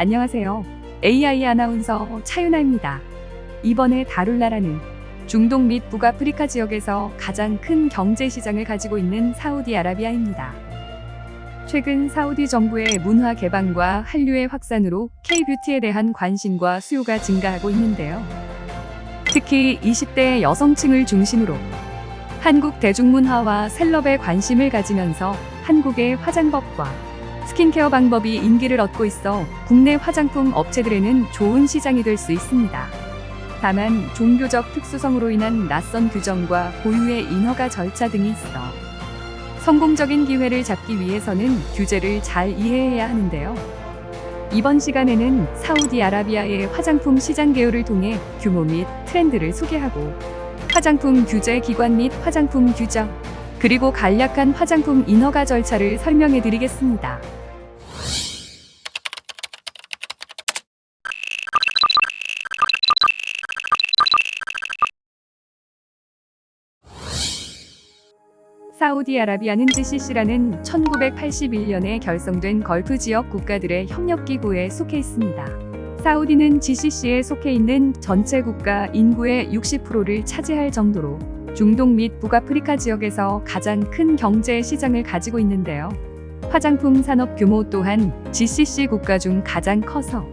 안녕하세요. AI 아나운서 차윤아입니다. 이번에 다룰 나라는 중동 및 북아프리카 지역에서 가장 큰 경제 시장을 가지고 있는 사우디아라비아입니다. 최근 사우디 정부의 문화 개방과 한류의 확산으로 K-뷰티에 대한 관심과 수요가 증가하고 있는데요. 특히 20대 여성층을 중심으로 한국 대중문화와 셀럽에 관심을 가지면서 한국의 화장법과 스킨케어 방법이 인기를 얻고 있어 국내 화장품 업체들에는 좋은 시장이 될 수 있습니다. 다만 종교적 특수성으로 인한 낯선 규정과 고유의 인허가 절차 등이 있어 성공적인 기회를 잡기 위해서는 규제를 잘 이해해야 하는데요. 이번 시간에는 사우디아라비아의 화장품 시장 개요를 통해 규모 및 트렌드를 소개하고 화장품 규제 기관 및 화장품 규정, 그리고 간략한 화장품 인허가 절차를 설명해 드리겠습니다. 사우디아라비아는 GCC라는 1981년에 결성된 걸프 지역 국가들의 협력기구에 속해 있습니다. 사우디는 GCC에 속해 있는 전체 국가 인구의 60%를 차지할 정도로 중동 및 북아프리카 지역에서 가장 큰 경제 시장을 가지고 있는데요. 화장품 산업 규모 또한 GCC 국가 중 가장 커서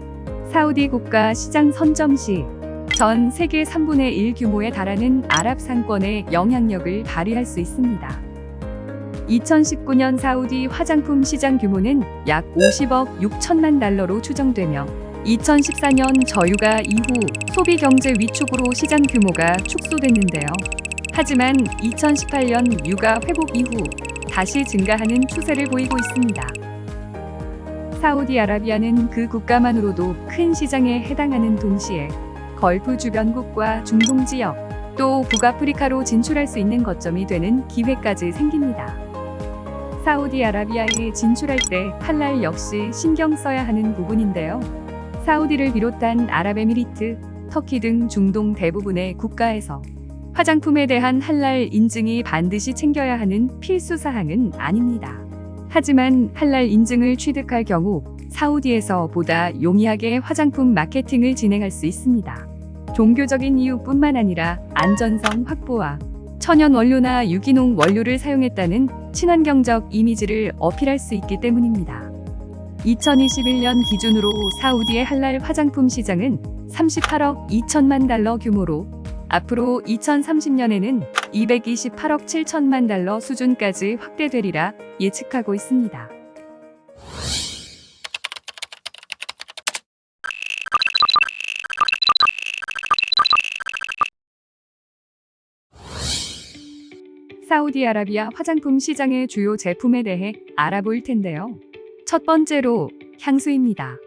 사우디 국가 시장 선점 시 전 세계 3분의 1 규모에 달하는 아랍 상권의 영향력을 발휘할 수 있습니다. 2019년 사우디 화장품 시장 규모는 약 50억 6천만 달러로 추정되며 2014년 저유가 이후 소비 경제 위축으로 시장 규모가 축소됐는데요. 하지만 2018년 유가 회복 이후 다시 증가하는 추세를 보이고 있습니다. 사우디아라비아는 그 국가만으로도 큰 시장에 해당하는 동시에 걸프 주변국과 중동 지역, 또 북아프리카로 진출할 수 있는 거점이 되는 기회까지 생깁니다. 사우디아라비아에 진출할 때 할랄 역시 신경 써야 하는 부분인데요. 사우디를 비롯한 아랍에미리트, 터키 등 중동 대부분의 국가에서 화장품에 대한 할랄 인증이 반드시 챙겨야 하는 필수 사항은 아닙니다. 하지만 할랄 인증을 취득할 경우 사우디에서 보다 용이하게 화장품 마케팅을 진행할 수 있습니다. 종교적인 이유뿐만 아니라 안전성 확보와 천연 원료나 유기농 원료를 사용했다는 친환경적 이미지를 어필할 수 있기 때문입니다. 2021년 기준으로 사우디의 할랄 화장품 시장은 38억 2천만 달러 규모로 앞으로 2030년에는 228억 7천만 달러 수준까지 확대되리라 예측하고 있습니다. 사우디아라비아 화장품 시장의 주요 제품에 대해 알아볼 텐데요. 첫 번째로 향수입니다.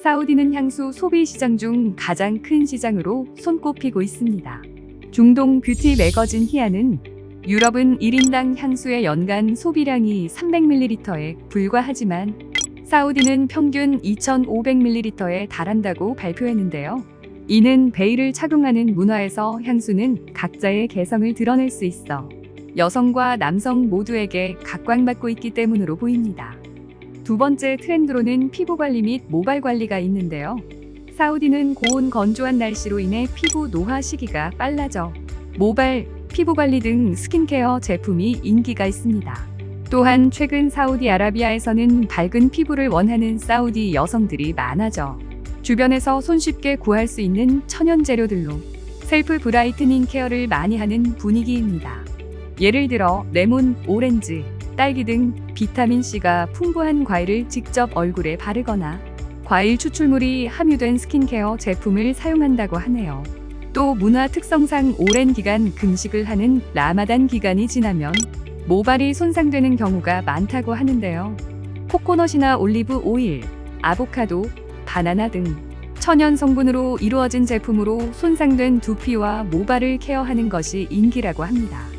사우디는 향수 소비 시장 중 가장 큰 시장으로 손꼽히고 있습니다. 중동 뷰티 매거진 히아는 유럽은 1인당 향수의 연간 소비량이 300ml에 불과하지만 사우디는 평균 2,500ml에 달한다고 발표했는데요. 이는 베일을 착용하는 문화에서 향수는 각자의 개성을 드러낼 수 있어 여성과 남성 모두에게 각광받고 있기 때문으로 보입니다. 두 번째 트렌드로는 피부 관리 및 모발 관리가 있는데요. 사우디는 고온 건조한 날씨로 인해 피부 노화 시기가 빨라져 모발, 피부 관리 등 스킨케어 제품이 인기가 있습니다. 또한 최근 사우디아라비아에서는 밝은 피부를 원하는 사우디 여성들이 많아져 주변에서 손쉽게 구할 수 있는 천연 재료들로 셀프 브라이트닝 케어를 많이 하는 분위기입니다. 예를 들어 레몬, 오렌지, 딸기 등 비타민C가 풍부한 과일을 직접 얼굴에 바르거나 과일 추출물이 함유된 스킨케어 제품을 사용한다고 하네요. 또 문화 특성상 오랜 기간 금식을 하는 라마단 기간이 지나면 모발이 손상되는 경우가 많다고 하는데요. 코코넛이나 올리브 오일, 아보카도, 바나나 등 천연 성분으로 이루어진 제품으로 손상된 두피와 모발을 케어하는 것이 인기라고 합니다.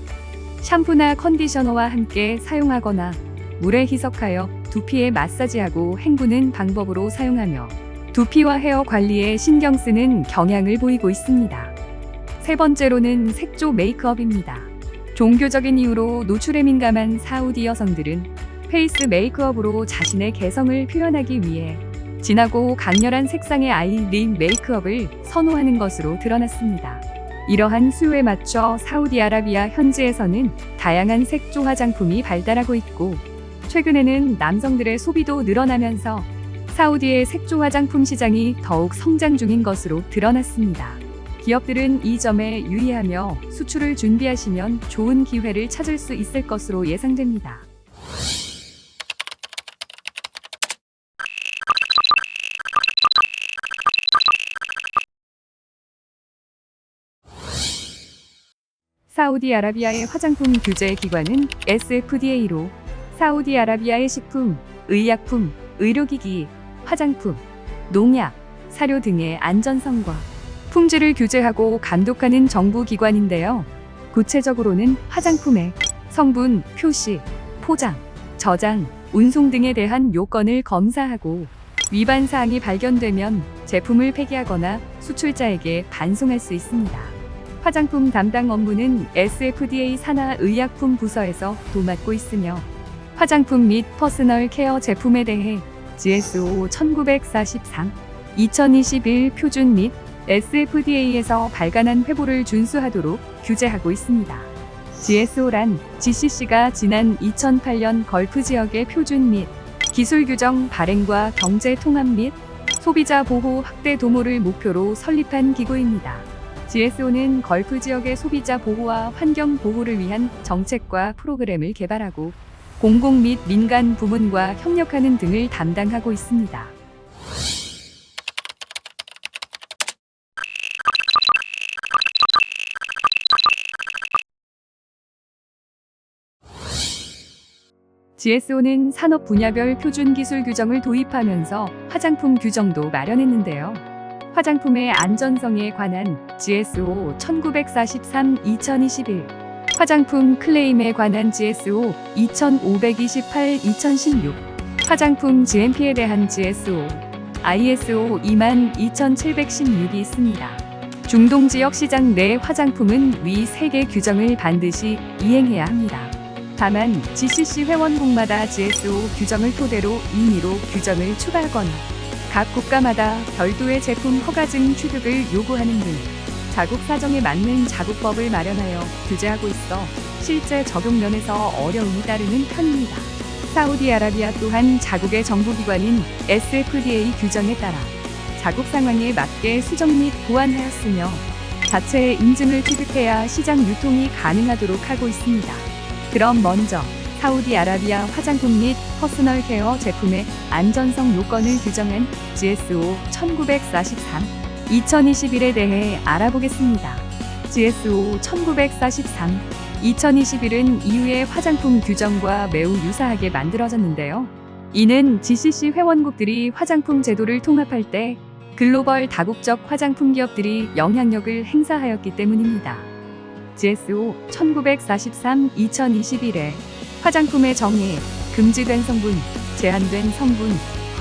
샴푸나 컨디셔너와 함께 사용하거나 물에 희석하여 두피에 마사지하고 헹구는 방법으로 사용하며 두피와 헤어 관리에 신경 쓰는 경향을 보이고 있습니다. 세 번째로는 색조 메이크업입니다. 종교적인 이유로 노출에 민감한 사우디 여성들은 페이스 메이크업으로 자신의 개성을 표현하기 위해 진하고 강렬한 색상의 아이린 메이크업을 선호하는 것으로 드러났습니다. 이러한 수요에 맞춰 사우디아라비아 현지에서는 다양한 색조 화장품이 발달하고 있고, 최근에는 남성들의 소비도 늘어나면서 사우디의 색조 화장품 시장이 더욱 성장 중인 것으로 드러났습니다. 기업들은 이 점에 유의하며 수출을 준비하시면 좋은 기회를 찾을 수 있을 것으로 예상됩니다. 사우디아라비아의 화장품 규제 기관은 SFDA로 사우디아라비아의 식품, 의약품, 의료기기, 화장품, 농약, 사료 등의 안전성과 품질을 규제하고 감독하는 정부 기관인데요. 구체적으로는 화장품의 성분, 표시, 포장, 저장, 운송 등에 대한 요건을 검사하고 위반 사항이 발견되면 제품을 폐기하거나 수출자에게 반송할 수 있습니다. 화장품 담당 업무는 SFDA 산하의약품 부서에서 도맡고 있으며, 화장품 및 퍼스널 케어 제품에 대해 GSO 1943, 2021 표준 및 SFDA에서 발간한 회보를 준수하도록 규제하고 있습니다. GSO란 GCC가 지난 2008년 걸프 지역의 표준 및 기술 규정 발행과 경제 통합 및 소비자 보호 확대 도모를 목표로 설립한 기구입니다. GSO는 걸프 지역의 소비자 보호와 환경 보호를 위한 정책과 프로그램을 개발하고 공공 및 민간 부문과 협력하는 등을 담당하고 있습니다. GSO는 산업 분야별 표준 기술 규정을 도입하면서 화장품 규정도 마련했는데요. 화장품의 안전성에 관한 GSO 1943, 2021, 화장품 클레임에 관한 GSO 2528, 2016, 화장품 GMP에 대한 GSO, ISO 22716이 있습니다. 중동 지역 시장 내 화장품은 위 3개 규정을 반드시 이행해야 합니다. 다만 GCC 회원국마다 GSO 규정을 토대로 임의로 규정을 추가하거나 각 국가마다 별도의 제품 허가증 취득을 요구하는 등 자국 사정에 맞는 자국법을 마련하여 규제하고 있어 실제 적용 면에서 어려움이 따르는 편입니다. 사우디아라비아 또한 자국의 정부기관인 SFDA 규정에 따라 자국 상황에 맞게 수정 및 보완하였으며 자체의 인증을 취득해야 시장 유통이 가능하도록 하고 있습니다. 그럼 먼저 사우디아라비아 화장품 및 퍼스널 케어 제품의 안전성 요건을 규정한 GSO 1943, 2021에 대해 알아보겠습니다. GSO 1943, 2021은 EU의 화장품 규정과 매우 유사하게 만들어졌는데요. 이는 GCC 회원국들이 화장품 제도를 통합할 때 글로벌 다국적 화장품 기업들이 영향력을 행사하였기 때문입니다. GSO 1943, 2021에 화장품의 정의, 금지된 성분, 제한된 성분,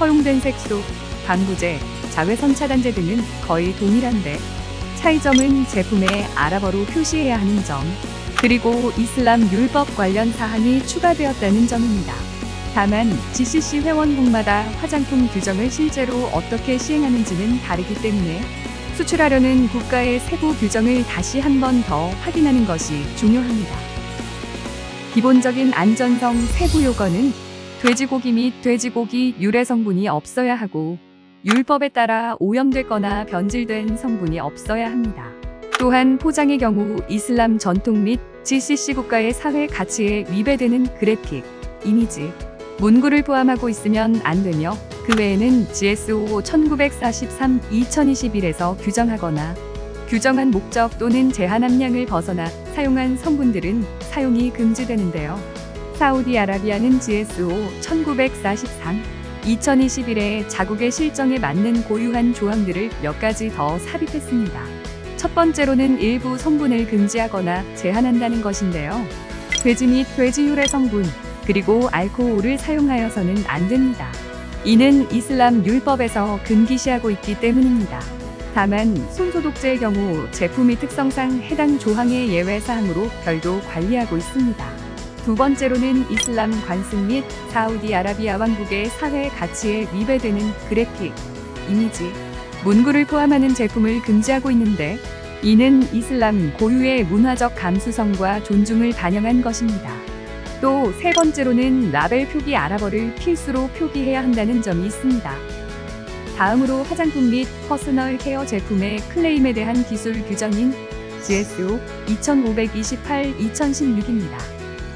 허용된 색소, 방부제, 자외선 차단제 등은 거의 동일한데 차이점은 제품에 아랍어로 표시해야 하는 점, 그리고 이슬람 율법 관련 사항이 추가되었다는 점입니다. 다만 GCC 회원국마다 화장품 규정을 실제로 어떻게 시행하는지는 다르기 때문에 수출하려는 국가의 세부 규정을 다시 한 번 더 확인하는 것이 중요합니다. 기본적인 안전성 세부 요건은 돼지고기 및 돼지고기 유래 성분이 없어야 하고 율법에 따라 오염되거나 변질된 성분이 없어야 합니다. 또한 포장의 경우 이슬람 전통 및 GCC 국가의 사회 가치에 위배되는 그래픽, 이미지, 문구를 포함하고 있으면 안 되며 그 외에는 GSO 1943, 2021에서 규정하거나 규정한 목적 또는 제한 함량을 벗어나 사용한 성분들은 사용이 금지되는데요. 사우디아라비아는 GSO 1943, 2021에 자국의 실정에 맞는 고유한 조항들을 몇 가지 더 삽입했습니다. 첫 번째로는 일부 성분을 금지하거나 제한한다는 것인데요. 돼지 및 돼지 유래 성분, 그리고 알코올을 사용하여서는 안 됩니다. 이는 이슬람 율법에서 금기시하고 있기 때문입니다. 다만 손소독제의 경우 제품의 특성상 해당 조항의 예외 사항으로 별도 관리하고 있습니다. 두 번째로는 이슬람 관습 및 사우디아라비아 왕국의 사회 가치에 위배되는 그래픽, 이미지, 문구를 포함하는 제품을 금지하고 있는데, 이는 이슬람 고유의 문화적 감수성과 존중을 반영한 것입니다. 또 세 번째로는 라벨 표기 아랍어를 필수로 표기해야 한다는 점이 있습니다. 다음으로 화장품 및 퍼스널 케어 제품의 클레임에 대한 기술 규정인 GSO 2528/2016입니다.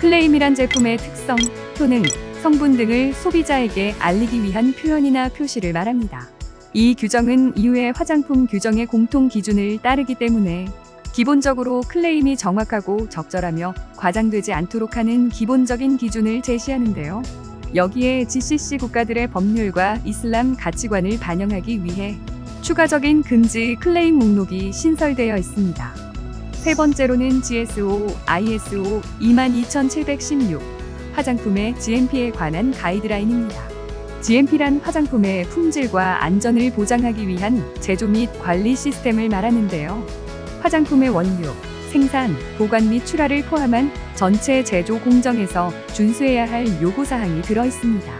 클레임이란 제품의 특성, 효능, 성분 등을 소비자에게 알리기 위한 표현이나 표시를 말합니다. 이 규정은 이후의 화장품 규정의 공통 기준을 따르기 때문에 기본적으로 클레임이 정확하고 적절하며 과장되지 않도록 하는 기본적인 기준을 제시하는데요. 여기에 GCC 국가들의 법률과 이슬람 가치관을 반영하기 위해 추가적인 금지 클레임 목록이 신설되어 있습니다. 세 번째로는 GSO, ISO 22716 화장품의 GMP에 관한 가이드라인입니다. GMP란 화장품의 품질과 안전을 보장하기 위한 제조 및 관리 시스템을 말하는데요. 화장품의 원료, 생산, 보관 및 출하를 포함한 전체 제조 공정에서 준수해야 할 요구사항이 들어 있습니다.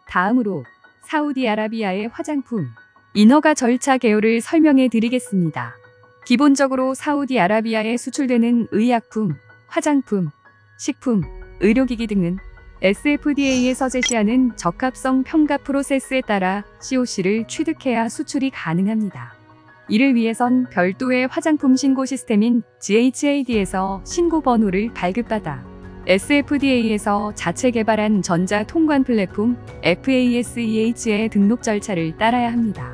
다음으로 사우디아라비아의 화장품, 인허가 절차 개요를 설명해 드리겠습니다. 기본적으로 사우디아라비아에 수출되는 의약품, 화장품, 식품, 의료기기 등은 SFDA에서 제시하는 적합성 평가 프로세스에 따라 COC를 취득해야 수출이 가능합니다. 이를 위해선 별도의 화장품 신고 시스템인 GHAD에서 신고 번호를 발급받아 SFDA에서 자체 개발한 전자 통관 플랫폼 FASEH의 등록 절차를 따라야 합니다.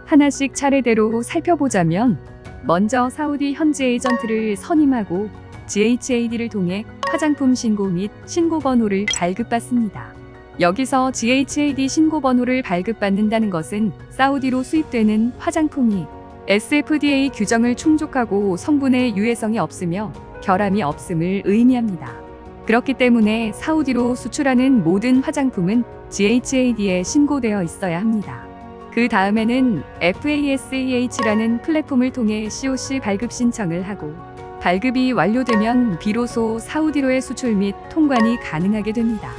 하나씩 차례대로 살펴보자면, 먼저 사우디 현지 에이전트를 선임하고 GHAD를 통해 화장품 신고 및 신고 번호를 발급받습니다. 여기서 GHAD 신고 번호를 발급받는다는 것은 사우디로 수입되는 화장품이 SFDA 규정을 충족하고 성분의 유해성이 없으며 결함이 없음을 의미합니다. 그렇기 때문에 사우디로 수출하는 모든 화장품은 GHAD에 신고되어 있어야 합니다. 그 다음에는 FASEH라는 플랫폼을 통해 COC 발급 신청을 하고, 발급이 완료되면 비로소 사우디로의 수출 및 통관이 가능하게 됩니다.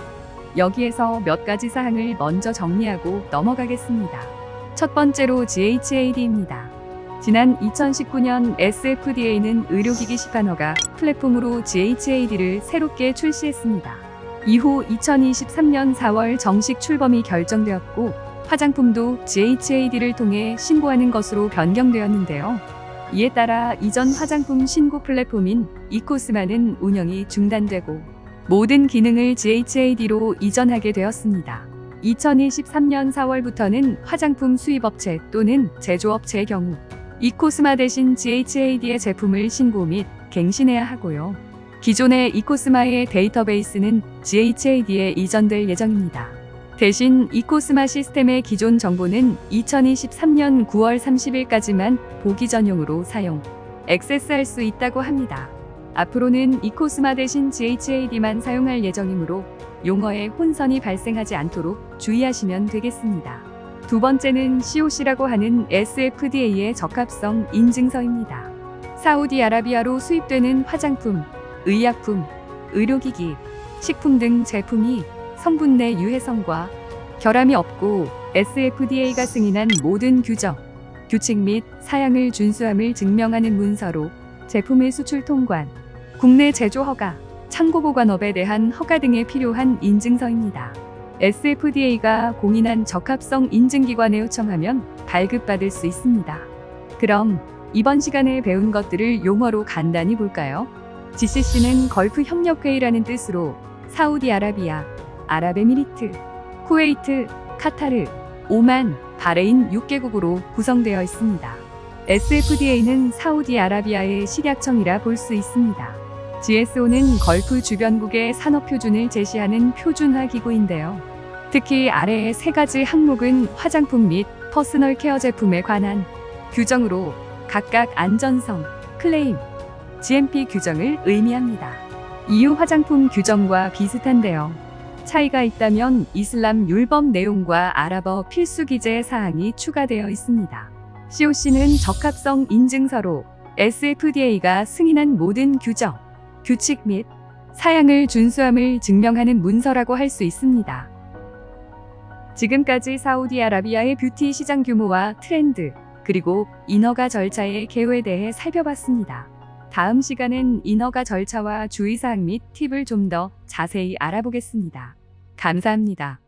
여기에서 몇 가지 사항을 먼저 정리하고 넘어가겠습니다. 첫 번째로 GHAD입니다. 지난 2019년 SFDA는 의료기기 시판허가 플랫폼으로 GHAD를 새롭게 출시했습니다. 이후 2023년 4월 정식 출범이 결정되었고, 화장품도 GHAD를 통해 신고하는 것으로 변경되었는데요. 이에 따라 이전 화장품 신고 플랫폼인 이코스마는 운영이 중단되고 모든 기능을 GHAD로 이전하게 되었습니다. 2023년 4월부터는 화장품 수입업체 또는 제조업체의 경우 이코스마 대신 GHAD의 제품을 신고 및 갱신해야 하고요. 기존의 이코스마의 데이터베이스는 GHAD에 이전될 예정입니다. 대신 이코스마 시스템의 기존 정보는 2023년 9월 30일까지만 보기 전용으로 사용, 액세스할 수 있다고 합니다. 앞으로는 이코스마 대신 GHAD만 사용할 예정이므로 용어에 혼선이 발생하지 않도록 주의하시면 되겠습니다. 두 번째는 COC라고 하는 SFDA의 적합성 인증서입니다. 사우디아라비아로 수입되는 화장품, 의약품, 의료기기, 식품 등 제품이 성분 내 유해성과 결함이 없고 SFDA가 승인한 모든 규정, 규칙 및 사양을 준수함을 증명하는 문서로 제품의 수출 통관, 국내 제조 허가, 창고 보관업에 대한 허가 등에 필요한 인증서입니다. SFDA가 공인한 적합성 인증기관에 요청하면 발급받을 수 있습니다. 그럼 이번 시간에 배운 것들을 용어로 간단히 볼까요? GCC는 걸프 협력회의라는 뜻으로 사우디아라비아, 아랍에미리트, 쿠웨이트, 카타르, 오만, 바레인 6개국으로 구성되어 있습니다. SFDA는 사우디아라비아의 식약청이라 볼 수 있습니다. GSO는 걸프 주변국의 산업표준을 제시하는 표준화 기구인데요. 특히 아래의 세 가지 항목은 화장품 및 퍼스널 케어 제품에 관한 규정으로 각각 안전성, 클레임, GMP 규정을 의미합니다. EU 화장품 규정과 비슷한데요. 차이가 있다면 이슬람 율법 내용과 아랍어 필수 기재 사항이 추가되어 있습니다. COC는 적합성 인증서로 SFDA가 승인한 모든 규정, 규칙 및 사양을 준수함을 증명하는 문서라고 할 수 있습니다. 지금까지 사우디아라비아의 뷰티 시장 규모와 트렌드, 그리고 인허가 절차의 개요에 대해 살펴봤습니다. 다음 시간은 인허가 절차와 주의사항 및 팁을 좀 더 자세히 알아보겠습니다. 감사합니다.